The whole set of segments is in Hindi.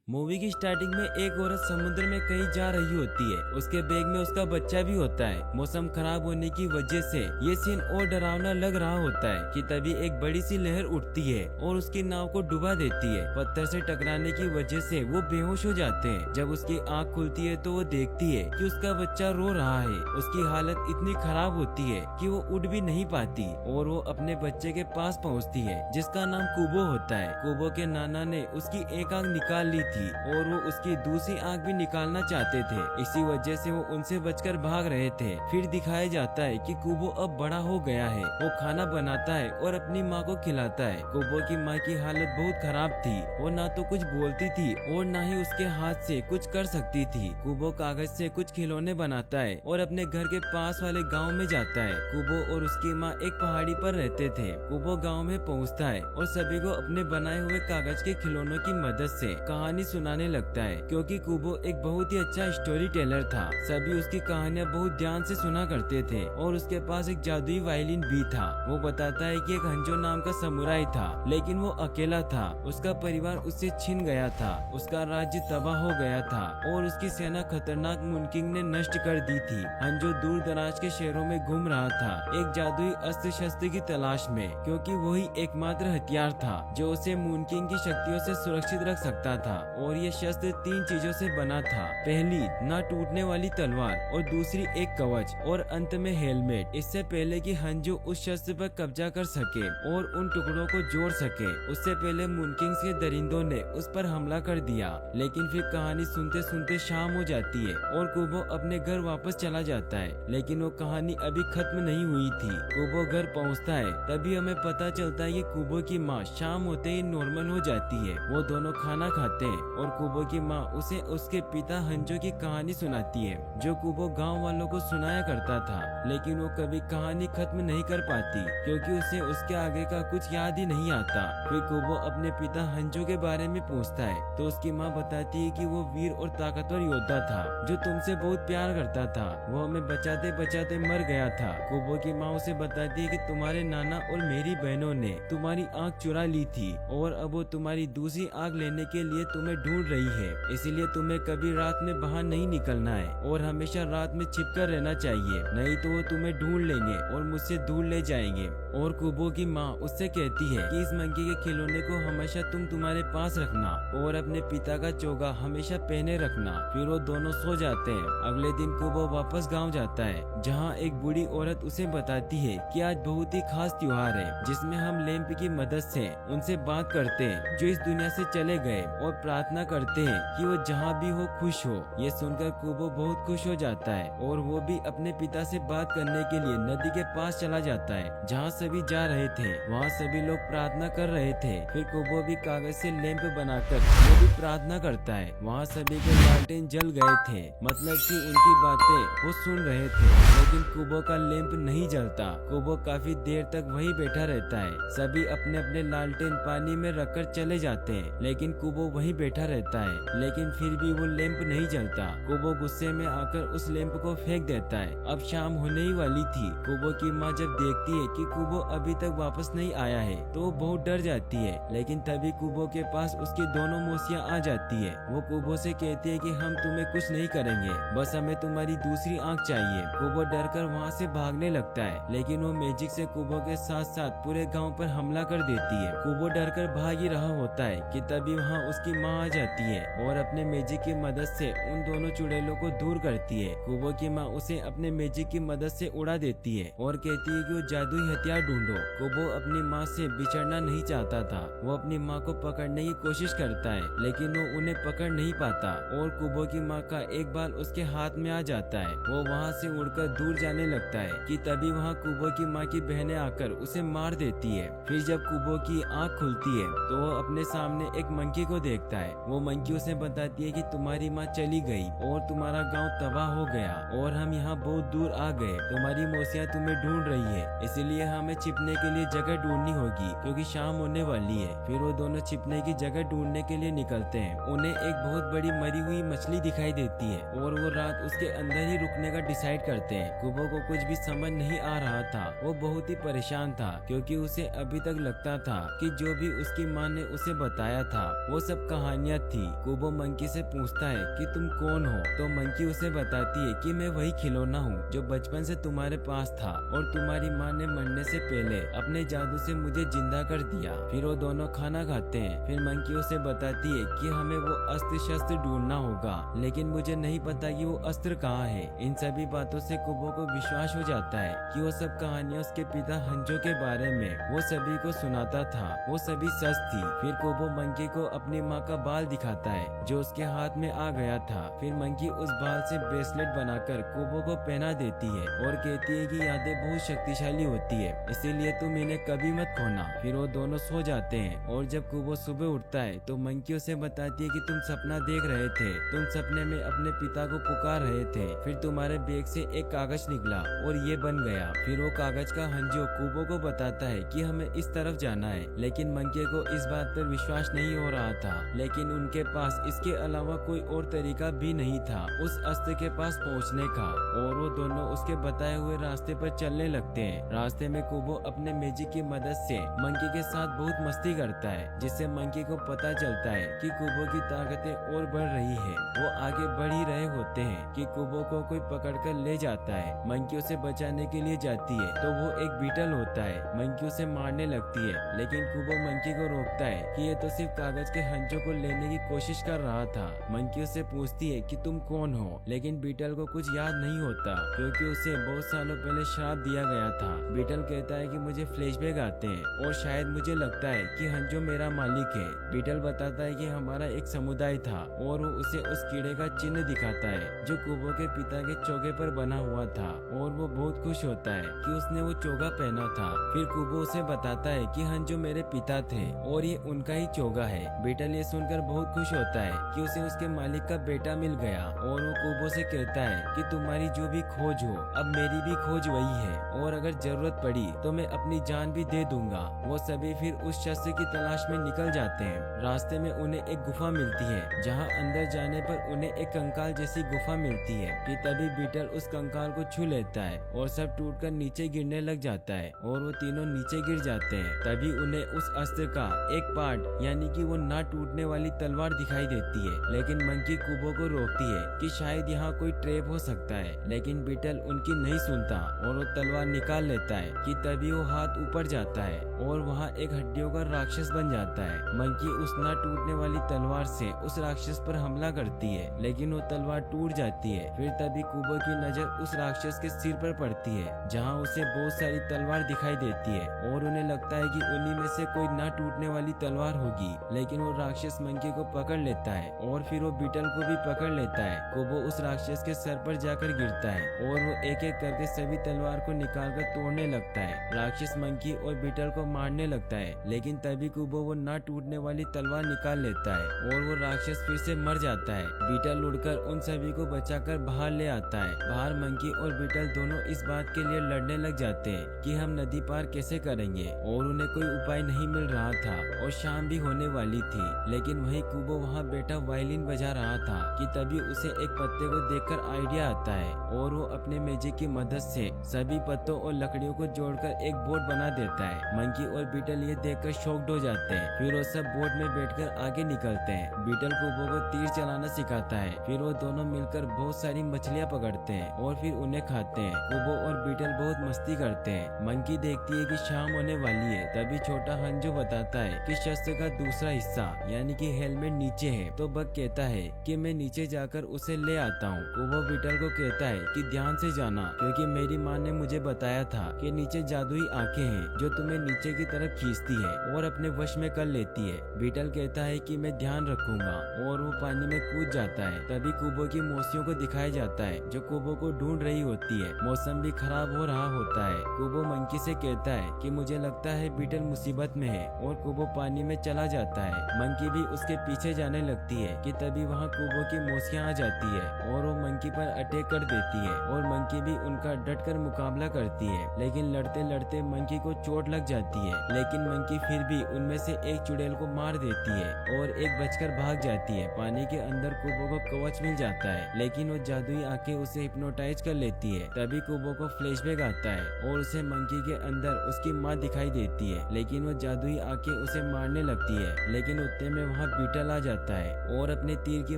मूवी की स्टार्टिंग में एक औरत समुद्र में कहीं जा रही होती है। उसके बैग में उसका बच्चा भी होता है। मौसम खराब होने की वजह से ये सीन और डरावना लग रहा होता है कि तभी एक बड़ी सी लहर उठती है और उसकी नाव को डुबा देती है। पत्थर से टकराने की वजह से वो बेहोश हो जाते हैं। जब उसकी आंख खुलती है तो वो देखती है कि उसका बच्चा रो रहा है। उसकी हालत इतनी खराब होती है कि वो उठ भी नहीं पाती और वो अपने बच्चे के पास पहुंचती है, जिसका नाम कुबो होता है। कुबो के नाना ने उसकी एक आंख निकाल ली थी और वो उसकी दूसरी आंख भी निकालना चाहते थे। इसी वजह से वो उनसे बचकर भाग रहे थे। फिर दिखाया जाता है कि कुबो अब बड़ा हो गया है। वो खाना बनाता है और अपनी माँ को खिलाता है। कुबो की माँ की हालत बहुत खराब थी। वो ना तो कुछ बोलती थी और ना ही उसके हाथ से कुछ कर सकती थी। कुबो कागज से कुछ खिलौने बनाता है और अपने घर के पास वाले गाँव में जाता है। कुबो और उसकी माँ एक पहाड़ी पर रहते थे। कुबो गाँव में पहुँचता है और सभी को अपने बनाए हुए कागज के खिलौनों की मदद से कहानी सुनाने लगता है, क्योंकि कुबो एक बहुत ही अच्छा स्टोरी टेलर था। सभी उसकी कहानियां बहुत ध्यान से सुना करते थे और उसके पास एक जादुई वायलिन भी था। वो बताता है कि एक हंजो नाम का समुराई था, लेकिन वो अकेला था। उसका परिवार उससे छिन गया था। उसका राज्य तबाह हो गया था और उसकी सेना खतरनाक मुनकिंग ने नष्ट कर दी थी। हंजो दूर दराज के शहरों में घूम रहा था, एक जादुई अस्त्र शस्त्र की तलाश में, क्योंकि वही एकमात्र हथियार था जो उसे मुनकिंग की शक्तियों से सुरक्षित रख सकता था। और ये शस्त्र 3 चीजों से बना था। पहली, ना टूटने वाली तलवार, और दूसरी एक कवच, और अंत में हेलमेट। इससे पहले कि हंजो उस शस्त्र पर कब्जा कर सके और उन टुकड़ों को जोड़ सके, उससे पहले मुनकिंग्स के दरिंदों ने उस पर हमला कर दिया। लेकिन फिर कहानी सुनते सुनते शाम हो जाती है और कुबो अपने घर वापस चला जाता है। लेकिन वो कहानी अभी खत्म नहीं हुई थी। कुबो घर पहुंचता है, तभी हमें पता चलता है कि कुबो की माँ शाम होते ही नॉर्मल हो जाती है। वो दोनों खाना खाते हैं और कुबो की माँ उसे उसके पिता हंजो की कहानी सुनाती है, जो कुबो गांव वालों को सुनाया करता था। लेकिन वो कभी कहानी खत्म नहीं कर पाती, क्योंकि उसे उसके आगे का कुछ याद ही नहीं आता। फिर कुबो अपने पिता हंजो के बारे में पूछता है तो उसकी माँ बताती है कि वो वीर और ताकतवर योद्धा था जो तुमसे बहुत प्यार करता था। वो हमें बचाते बचाते मर गया था। कुबो की माँ उसे बताती है कि तुम्हारे नाना और मेरी बहनों ने तुम्हारी आँख चुरा ली थी और अब वो तुम्हारी दूसरी आँख लेने के लिए तुम्हें ढूंढ रही है। इसलिए तुम्हें कभी रात में बाहर नहीं निकलना है और हमेशा रात में छिपकर रहना चाहिए, नहीं तो वो तुम्हें ढूंढ लेंगे और मुझसे दूर ले जाएंगे। और कुबो की माँ उससे कहती है कि इस मंकी के खिलौने को हमेशा तुम तुम्हारे पास रखना और अपने पिता का चोगा हमेशा पहने रखना। फिर वो दोनों सो जाते हैं। अगले दिन कुबो वापस गाँव जाता है, जहाँ एक बूढ़ी औरत उसे बताती है कि आज बहुत ही खास त्योहार है, जिसमें हम लैंप की मदद से उनसे बात करते हैं जो इस दुनिया से चले गए, और प्रार्थना करते हैं कि वो जहाँ भी हो खुश हो। ये सुनकर कुबो बहुत खुश हो जाता है और वो भी अपने पिता से बात करने के लिए नदी के पास चला जाता है, जहाँ सभी जा रहे थे। वहाँ सभी लोग प्रार्थना कर रहे थे। फिर कुबो भी कागज से लैंप बनाकर वो भी प्रार्थना करता है। वहाँ सभी के लालटेन जल गए थे, मतलब कि उनकी बातें वो सुन रहे थे, लेकिन कुबो का लैंप नहीं जलता। कुबो काफी देर तक वहीं बैठा रहता है। सभी अपने अपने लालटेन पानी में रखकर चले जाते हैं, लेकिन कुबो वहीं बैठा रहता है। लेकिन फिर भी वो लैंप नहीं जलता। कुबो गुस्से में आकर उस लैंप को फेंक देता है। अब शाम होने ही वाली थी। कुबो की माँ जब देखती है कि कुबो अभी तक वापस नहीं आया है तो वो बहुत डर जाती है। लेकिन तभी कुबो के पास उसकी दोनों मौसियाँ आ जाती है। वो कुबो से कहती है कि हम तुम्हें कुछ नहीं करेंगे, बस हमें तुम्हारी दूसरी आँख चाहिए। कुबो डर कर वहाँ से भागने लगता है, लेकिन वो मैजिक से कुबो के साथ साथ पूरे गाँव पर हमला कर देती है। कुबो डर कर भाग ही रहा होता है कि तभी वहाँ उसकी माँ आ जाती है और अपने मैजिक की मदद से उन दोनों चुड़ैलों को दूर करती है। कुबो की माँ उसे अपने मैजिक की मदद से उड़ा देती है और कहती है कि वो जादुई हथियार ढूंढो। कुबो अपनी माँ से बिछड़ना नहीं चाहता था। वो अपनी माँ को पकड़ने की कोशिश करता है, लेकिन वो उन्हें पकड़ नहीं पाता और कुबो की माँ का एक बाल उसके हाथ में आ जाता है। वो वहाँ से उड़कर दूर जाने लगता है कि तभी वहाँ कुबो की माँ की बहनें आकर उसे मार देती है। फिर जब कुबो की आँख खुलती है तो वो अपने सामने एक मंकी को देखता है। वो मंकी उसे बताती है कि तुम्हारी माँ चली गई और तुम्हारा गांव तबाह हो गया और हम यहाँ बहुत दूर आ गए। तुम्हारी मौसियाँ तुम्हें ढूंढ रही है, इसलिए हमें छिपने के लिए जगह ढूंढनी होगी, क्योंकि शाम होने वाली है। फिर वो दोनों छिपने की जगह ढूंढने के लिए निकलते हैं। उन्हें एक बहुत बड़ी मरी हुई मछली दिखाई देती है और वो रात उसके अंदर ही रुकने का डिसाइड करते हैं। कुबो को कुछ भी समझ नहीं आ रहा था। वो बहुत ही परेशान था, क्योंकि उसे अभी तक लगता था कि जो भी उसकी माँ ने उसे बताया था वो सब कहानी कहानियाँ थी। कुबो मंकी से पूछता है कि तुम कौन हो, तो मंकी उसे बताती है कि मैं वही खिलौना हूँ जो बचपन से तुम्हारे पास था और तुम्हारी माँ ने मरने से पहले अपने जादू से मुझे जिंदा कर दिया। फिर वो दोनों खाना खाते हैं। फिर मंकी उसे बताती है कि हमें वो अस्त्र शस्त्र ढूंढना होगा, लेकिन मुझे नहीं पता कि वो अस्त्र कहाँ है। इन सभी बातों से कुबो को विश्वास हो जाता है कि वो सब कहानियाँ उसके पिता हंजो के बारे में वो सभी को सुनाता था, वो सभी सच थी। फिर कुबो मंकी को अपनी माँ का बाल दिखाता है जो उसके हाथ में आ गया था। फिर मंकी उस बाल से ब्रेसलेट बनाकर कुबो को पहना देती है और कहती है कि यादें बहुत शक्तिशाली होती है, इसीलिए तुम इन्हें कभी मत खोना। फिर वो दोनों सो जाते हैं और जब कुबो सुबह उठता है तो मंकी उसे बताती है कि तुम सपना देख रहे थे, तुम सपने में अपने पिता को पुकार रहे थे, फिर तुम्हारे बैग से एक कागज निकला और ये बन गया। फिर वो कागज का हंजो कुबो को बताता है कि हमें इस तरफ जाना है, लेकिन मंकी को इस बात पर विश्वास नहीं हो रहा था। लेकिन उनके पास इसके अलावा कोई और तरीका भी नहीं था उस अस्त्र के पास पहुंचने का, और वो दोनों उसके बताए हुए रास्ते पर चलने लगते हैं। रास्ते में कुबो अपने मैजिक की मदद से मंकी के साथ बहुत मस्ती करता है, जिससे मंकी को पता चलता है कि कुबो की ताकतें और बढ़ रही है। वो आगे बढ़ ही रहे होते हैं कि कुबो को कोई पकड़कर ले जाता है। मंकी उसे बचाने के लिए जाती है तो वो एक बीटल होता है। मंकी उसे मारने लगती है, लेकिन कुबो मंकी को रोकता है कि ये तो सिर्फ कागज के हंजों को लेने की कोशिश कर रहा था। मंकी उससे पूछती है कि तुम कौन हो, लेकिन बीटल को कुछ याद नहीं होता क्योंकि उसे बहुत सालों पहले श्राप दिया गया था। बीटल कहता है कि मुझे फ्लैशबैक आते हैं और शायद मुझे लगता है कि हंजो मेरा मालिक है। बीटल बताता है कि हमारा एक समुदाय था और वो उसे उस कीड़े का चिन्ह दिखाता है जो कुबो के पिता के चोगे पर बना हुआ था, और वो बहुत खुश होता है कि उसने वो चोगा पहना था। फिर कुबो उसे बताता है कि हंजो मेरे पिता थे और ये उनका ही चोगा है। बीटल ये सुनकर बहुत खुश होता है कि उसे उसके मालिक का बेटा मिल गया, और वो कुबो से कहता है कि तुम्हारी जो भी खोज हो अब मेरी भी खोज वही है, और अगर जरूरत पड़ी तो मैं अपनी जान भी दे दूंगा। वो सभी फिर उस शस्त्र की तलाश में निकल जाते हैं। रास्ते में उन्हें एक गुफा मिलती है जहाँ अंदर जाने पर उन्हें एक कंकाल जैसी गुफा मिलती है कि तभी बीटल उस कंकाल को छू लेता है और सब टूटकर नीचे गिरने लग जाता है और वो तीनों नीचे गिर जाते हैं। तभी उन्हें उस अस्त्र का एक पार्ट यानी कि वो ना टूटने वाली तलवार दिखाई देती है, लेकिन मंकी कुबो को रोकती है कि शायद यहाँ कोई ट्रैप हो सकता है, लेकिन बीटल उनकी नहीं सुनता और वो तलवार निकाल लेता है कि तभी वो हाथ ऊपर जाता है और वहाँ एक हड्डियों का राक्षस बन जाता है। मंकी उस ना टूटने वाली तलवार से उस राक्षस पर हमला करती है, लेकिन वो तलवार टूट जाती है। फिर तभी कुबो की नजर उस राक्षस के सिर पर पड़ती है जहाँ उसे बहुत सारी तलवार दिखाई देती है और उन्हें लगता है कि उन्हीं में से कोई ना टूटने वाली तलवार होगी, लेकिन वो राक्षस मंकी को पकड़ लेता है और फिर वो बीटल को भी पकड़ लेता है। कुबो उस राक्षस के सर पर जाकर गिरता है और वो एक एक करके सभी तलवार को निकालकर तोड़ने लगता है। राक्षस मंकी और बीटल को मारने लगता है, लेकिन तभी कुबो वो ना टूटने वाली तलवार निकाल लेता है और वो राक्षस फिर से मर जाता है। बीटल उड़कर उन सभी को बचाकर बाहर ले आता है। बाहर मंकी और बीटल दोनों इस बात के लिए लड़ने लग जाते हैं कि हम नदी पार कैसे करेंगे, और उन्हें कोई उपाय नहीं मिल रहा था और शाम भी होने वाली थी। लेकिन वहीं कुबो वहाँ बैठा वायलिन बजा रहा था कि तभी उसे एक पत्ते को देखकर आइडिया आता है और वो अपने मैजिक की मदद से सभी पत्तों और लकड़ियों को जोड़कर एक बोट बना देता है। मंकी और बीटल ये देखकर शॉक्ड हो जाते हैं। फिर वो सब बोट में बैठकर आगे निकलते हैं। बीटल कुबो को तीर चलाना सिखाता है। फिर वो दोनों मिलकर बहुत सारी मछलियाँ पकड़ते हैं और फिर उन्हें खाते हैं। कुबो और बीटल बहुत मस्ती करते हैं। मंकी देखती है कि शाम होने वाली है। तभी छोटा हंजो बताता है कि शस्त्र का दूसरा हिस्सा यानी कि हेलमेट नीचे है, तो बग कहता है कि मैं नीचे जाकर उसे ले आता हूँ। कुबो बीटल को कहता है कि ध्यान से जाना, क्योंकि मेरी माँ ने मुझे बताया था कि नीचे जादुई आंखें हैं जो तुम्हें नीचे की तरफ खींचती है और अपने वश में कर लेती है। बीटल कहता है कि मैं ध्यान रखूंगा और वो पानी में कूद जाता है। तभी कुबो की मौसियों को दिखाया जाता है जो कुबो को ढूंढ रही होती है। मौसम भी खराब हो रहा होता है। कुबो मंकी से कहता है कि मुझे लगता है बीटल मुसीबत में है और कुबो पानी में चला जाता है। मंकी भी उसके पीछे जाने लगती है कि तभी वहाँ कुबो की मौसियाँ आ जाती है और वो मंकी पर अटैक कर देती है और मंकी भी उनका डटकर मुकाबला करती है, लेकिन लड़ते लड़ते मंकी को चोट लग जाती है। लेकिन मंकी फिर भी उनमें से एक चुड़ैल को मार देती है और एक बचकर भाग जाती है। पानी के अंदर कुबो को कवच मिल जाता है, लेकिन वो जादुई आंखें उसे हिप्नोटाइज कर लेती है। तभी कुबो को फ्लैशबैक आता है और उसे मंकी के अंदर उसकी माँ दिखाई देती है, लेकिन वो जादुई आंखें उसे मारने लगती है। लेकिन उतने में वहाँ वहाँ बीटल आ जाता है और अपने तीर की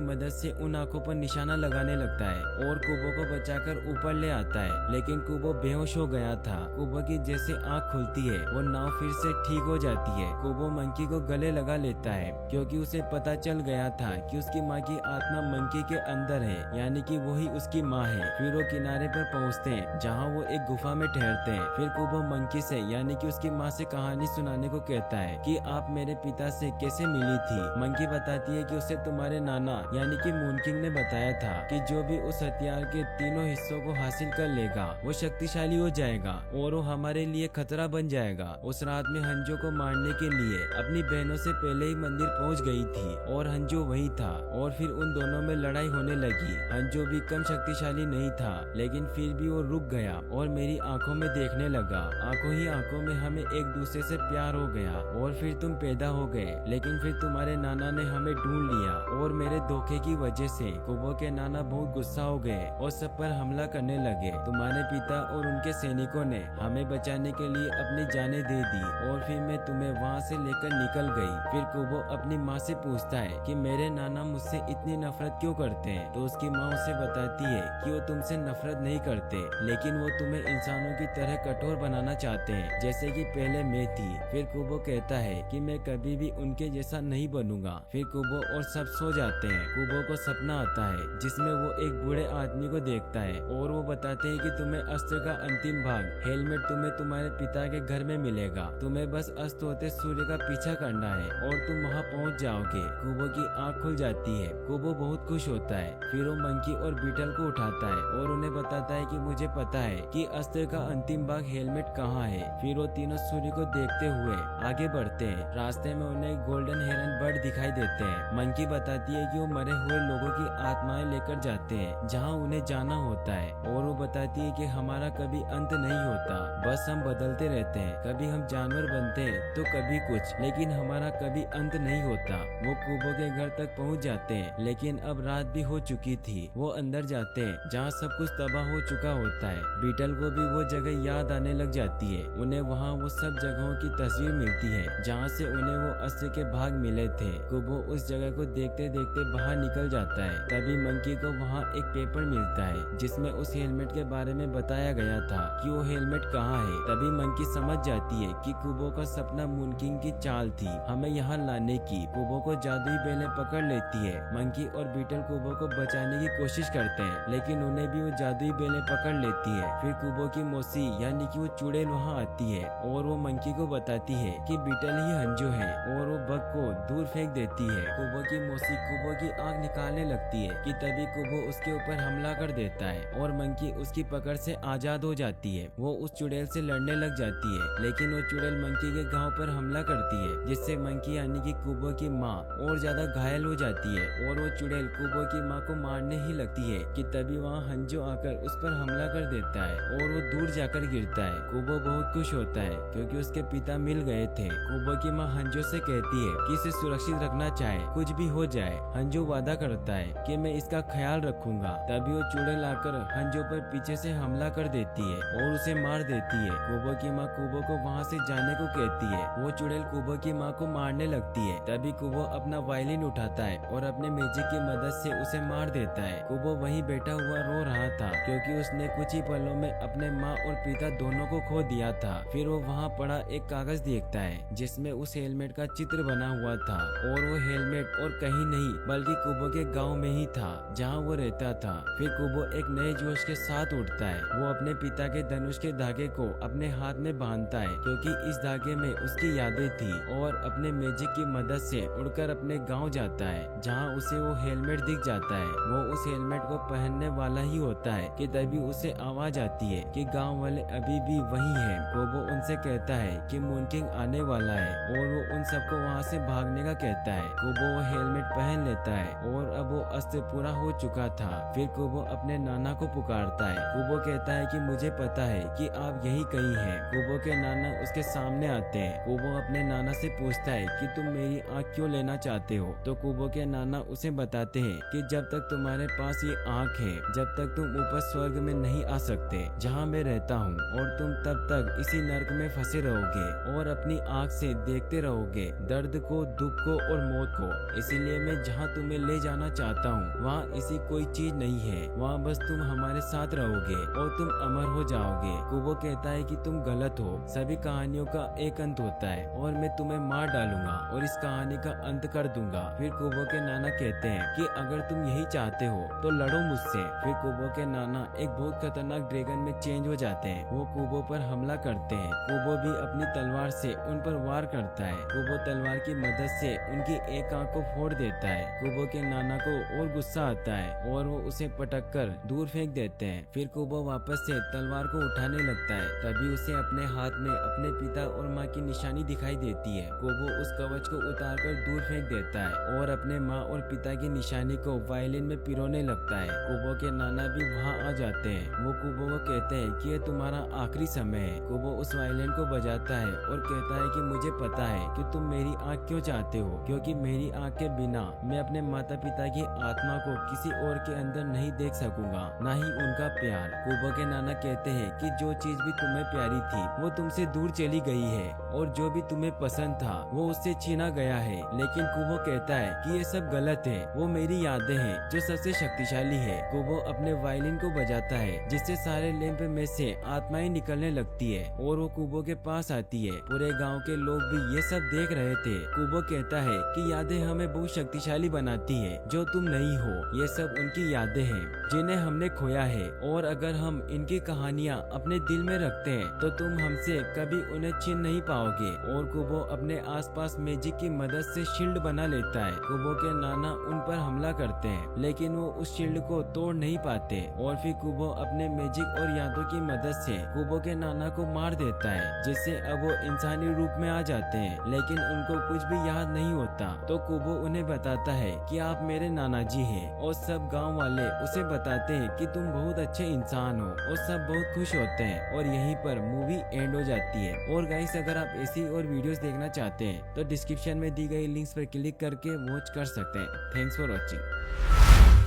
मदद से उन आंखों पर निशाना लगाने लगता है और कुबो को बचाकर ऊपर ले आता है। लेकिन कुबो बेहोश हो गया था। कुबो की जैसे आंख खुलती है वो नाव फिर से ठीक हो जाती है। कुबो मंकी को गले लगा लेता है क्योंकि उसे पता चल गया था कि उसकी माँ की आत्मा मंकी के अंदर है, यानी कि वही उसकी माँ है। फिर वो किनारे पर पहुँचते हैं जहाँ वो एक गुफा में ठहरते हैं। फिर कुबो मंकी से यानी कि उसकी माँ से कहानी सुनाने को कहता है कि आप मेरे पिता से कैसे मिली थी। मंकी बताती है कि उसे तुम्हारे नाना यानी कि मून किंग ने बताया था कि जो भी उस हथियार के तीनों हिस्सों को हासिल कर लेगा वो शक्तिशाली हो जाएगा और वो हमारे लिए खतरा बन जाएगा। उस रात में हंजो को मारने के लिए अपनी बहनों से पहले ही मंदिर पहुंच गई थी और हंजो वही था और फिर उन दोनों में लड़ाई होने लगी। हंजो भी कम शक्तिशाली नहीं था लेकिन फिर भी वो रुक गया और मेरी आंखों में देखने लगा। आंखों ही आंखों में हमें एक दूसरे से प्यार हो गया और फिर तुम पैदा हो गए। लेकिन फिर तुम्हारे नाना ने हमें ढूंढ लिया और मेरे धोखे की वजह से कुबो के नाना बहुत गुस्सा हो गए और सब पर हमला करने लगे। तुम्हारे पिता और उनके सैनिकों ने हमें बचाने के लिए अपनी जानें दे दी और फिर मैं तुम्हें वहाँ से लेकर निकल गई। फिर कुबो अपनी माँ से पूछता है कि मेरे नाना मुझसे इतनी नफरत क्यों करते हैं, तो उसकी माँ उसे बताती है कि वो तुमसे नफरत नहीं करते लेकिन वो तुम्हें इंसानों की तरह कठोर बनाना चाहते हैं जैसे कि पहले मैं थी। फिर कुबो कहता है कि मैं कभी भी उनके जैसा नहीं बनूंगा। फिर कुबो और सब सो जाते हैं। कुबो को सपना आता है जिसमें वो एक बूढ़े आदमी को देखता है और वो बताते हैं कि तुम्हें अस्त्र का अंतिम भाग हेलमेट तुम्हें तुम्हारे पिता के घर में मिलेगा। तुम्हें बस अस्त होते सूर्य का पीछा करना है और तुम वहाँ पहुँच जाओगे। कुबो की आँख खुल जाती है। कुबो बहुत खुश होता है। फिर वो मंकी और बीटल को उठाता है और उन्हें बताता है कि मुझे पता है कि अस्त्र का अंतिम भाग हेलमेट कहाँ है। फिर वो तीनों सूर्य को देखते हुए आगे बढ़ते हैं। रास्ते में उन्हें गोल्डन हेरन बर्ड दिखाई देते हैं। मंकी बताती है कि वो मरे हुए लोगों की आत्माएं लेकर जाते हैं जहाँ उन्हें जाना होता है और वो बताती है कि हमारा कभी अंत नहीं होता, बस हम बदलते रहते हैं। कभी हम जानवर बनते हैं तो कभी कुछ, लेकिन हमारा कभी अंत नहीं होता। वो कुबो के घर तक पहुँच जाते हैं लेकिन अब रात भी हो चुकी थी। वो अंदर जाते हैं जहाँ सब कुछ तबाह हो चुका होता है। बीटल को भी वो जगह याद आने लग जाती है। उन्हें वहाँ वो सब जगहों की तस्वीर मिलती है जहाँ से उन्हें वो अस्त्र के भाग मिले थे। कुबो उस जगह को देखते देखते बाहर निकल जाता है। तभी मंकी को वहाँ एक पेपर मिलता है जिसमें उस हेलमेट के बारे में बताया गया था कि वो हेलमेट कहाँ है। तभी मंकी समझ जाती है कि कुबो का सपना मून किंग की चाल थी हमें यहाँ लाने की। कुबो को जादुई बेलें पकड़ लेती है। मंकी और बीटल कुबो को बचाने की कोशिश करते हैं लेकिन उन्हें भी वो जादुई बेलें पकड़ लेती है। फिर कुबो की मौसी यानी कि वो चुड़ैल वहाँ आती है और वो मंकी को बताती है कि बीटल ही हंजो है और वो बग को दूर फेंक देती है। कुबो की मौसी कुबो की आंख निकालने लगती है कि तभी कुबो उसके ऊपर हमला कर देता है और मंकी उसकी पकड़ से आजाद हो जाती है। वो उस चुड़ैल से लड़ने लग जाती है लेकिन वो चुड़ैल मंकी के गांव पर हमला करती है जिससे मंकी यानी कि कुबो की माँ और ज्यादा घायल हो जाती है और वो चुड़ैल कुबो की माँ को मारने ही लगती है कि तभी वहाँ हंजो आकर उस पर हमला कर देता है और वो दूर जाकर गिरता है। कुबो बहुत खुश होता है क्योंकि उसके पिता मिल गए थे। कुबो की माँ हंजो से कहती है कि इसे सुरक्षित रखना चाहे कुछ भी हो जाए। हंजो वादा करता है कि मैं इसका ख्याल रखूंगा। तभी वो चुड़ैल आकर हंजो पर पीछे से हमला कर देती है और उसे मार देती है। कुबो की माँ कुबो को वहाँ से जाने को कहती है। वो चुड़ैल कुबो की माँ को मारने लगती है। तभी कुबो अपना वायलिन उठाता है और अपने मैजिक की मदद से उसे मार देता है। कुबो वहीं बैठा हुआ रो रहा था क्योंकि उसने कुछ ही पलों में अपने माँ और पिता दोनों को खो दिया था। फिर वो वहाँ पड़ा एक कागज देखता है जिसमें उस हेलमेट का चित्र बना हुआ था और वो हेलमेट और कहीं नहीं बल्कि कुबो के गांव में ही था जहाँ वो रहता था। फिर कुबो एक नए जोश के साथ उठता है। वो अपने पिता के धनुष के धागे को अपने हाथ में बांधता है क्योंकि इस धागे में उसकी यादें थी और अपने मैजिक की मदद से उड़कर अपने गाँव जाता है जहाँ उसे वो हेलमेट दिख जाता है। वो उस हेलमेट को पहनने वाला ही होता है कि तभी उसे आवाज आती है कि गांव वाले अभी भी वही हैं। कुबो उनसे कहता है कि मून किंग आने वाला है और वो उन सबको वहाँ से भागने का कहता है। कुबो वो हेलमेट पहन लेता है और अब वो अस्त्र पूरा हो चुका था। फिर कुबो अपने नाना को पुकारता है। कुबो कहता है कि मुझे पता है कि आप यही कहीं हैं। कुबो के नाना उसके सामने आते हैं। कुबो अपने नाना से पूछता है कि तुम मेरी आँख क्यों लेना चाहते हो, तो कुबो के नाना उसे बताते हैं कि जब तक तुम्हारे पास ये आँख है जब तक तुम ऊपर स्वर्ग में नहीं आ सकते जहाँ मैं रहता हूँ और तुम तब तक इसी नर्क में फंसे रहोगे और अपनी आँख से देखते रहोगे दर्द को, दुख को को और मौत को। इसीलिए मैं जहाँ तुम्हें ले जाना चाहता हूँ वहाँ ऐसी कोई चीज नहीं है, वहाँ बस तुम हमारे साथ रहोगे और तुम अमर हो जाओगे। कुबो कहता है कि तुम गलत हो, सभी कहानियों का एक अंत होता है और मैं तुम्हें मार डालूंगा और इस कहानी का अंत कर दूंगा। फिर कुबो के नाना कहते हैं कि अगर तुम यही चाहते हो तो लड़ो मुझसे। फिर कुबो के नाना एक बहुत खतरनाक ड्रैगन में चेंज हो जाते हैं। वो कुबो पर हमला करते हैं। कुबो भी अपनी तलवार से उन पर वार करता है। कुबो तलवार की मदद से उनकी एक आंख को फोड़ देता है। कुबो के नाना को और गुस्सा आता है और वो उसे पटक कर दूर फेंक देते हैं। फिर कुबो वापस से तलवार को उठाने लगता है, तभी उसे अपने हाथ में अपने पिता और माँ की निशानी दिखाई देती है। कुबो उस कवच को उतार कर दूर फेंक देता है और अपने माँ और पिता की निशानी को वायलिन में पिरोने लगता है। कुबो के नाना भी वहाँ आ जाते हैं। वो कुबो को कहते हैं कि ये तुम्हारा आखिरी समय है। कुबो उस वायलिन को बजाता है और कहता है कि मुझे पता है कि तुम मेरी आँख क्यों चाहते हो, क्योंकि मेरी आँख के बिना मैं अपने माता पिता की आत्मा को किसी और के अंदर नहीं देख सकूंगा, न ही उनका प्यार। कुबो के नाना कहते हैं कि जो चीज भी तुम्हें प्यारी थी वो तुमसे दूर चली गई है और जो भी तुम्हें पसंद था वो उससे छीना गया है। लेकिन कुबो कहता है कि ये सब गलत है, वो मेरी यादें हैं जो सबसे शक्तिशाली है। कुबो अपने वायलिन को बजाता है जिससे सारे लैंप में से आत्माएं निकलने लगती है और वो कुबो के पास आती है। पूरे गांव के लोग भी ये सब देख रहे थे। कुबो कहता है कि यादें हमें बहुत शक्तिशाली बनाती है, जो तुम नहीं हो। ये सब उनकी यादें हैं जिन्हें हमने खोया है और अगर हम इनकी कहानियाँ अपने दिल में रखते हैं तो तुम हमसे कभी उन्हें छीन नहीं पाओगे। और कुबो अपने आसपास मैजिक की मदद से शील्ड बना लेता है। कुबो के नाना उन पर हमला करते हैं लेकिन वो उस शील्ड को तोड़ नहीं पाते और फिर कुबो अपने मैजिक और यादों की मदद से कुबो के नाना को मार देता है, जिससे अब वो इंसानी रूप में आ जाते हैं। लेकिन उनको कुछ भी याद नहीं होता। तो कुबो उन्हें बताता है कि आप मेरे नाना जी हैं और सब गाँव वाले उसे बताते हैं कि तुम बहुत अच्छे इंसान हो और सब बहुत खुश होते हैं और यहीं पर मूवी एंड हो जाती है। और गाइस अगर आप ऐसी और वीडियोस देखना चाहते हैं तो डिस्क्रिप्शन में दी गई लिंक्स पर क्लिक करके वॉच कर सकते हैं। Thanks for watching.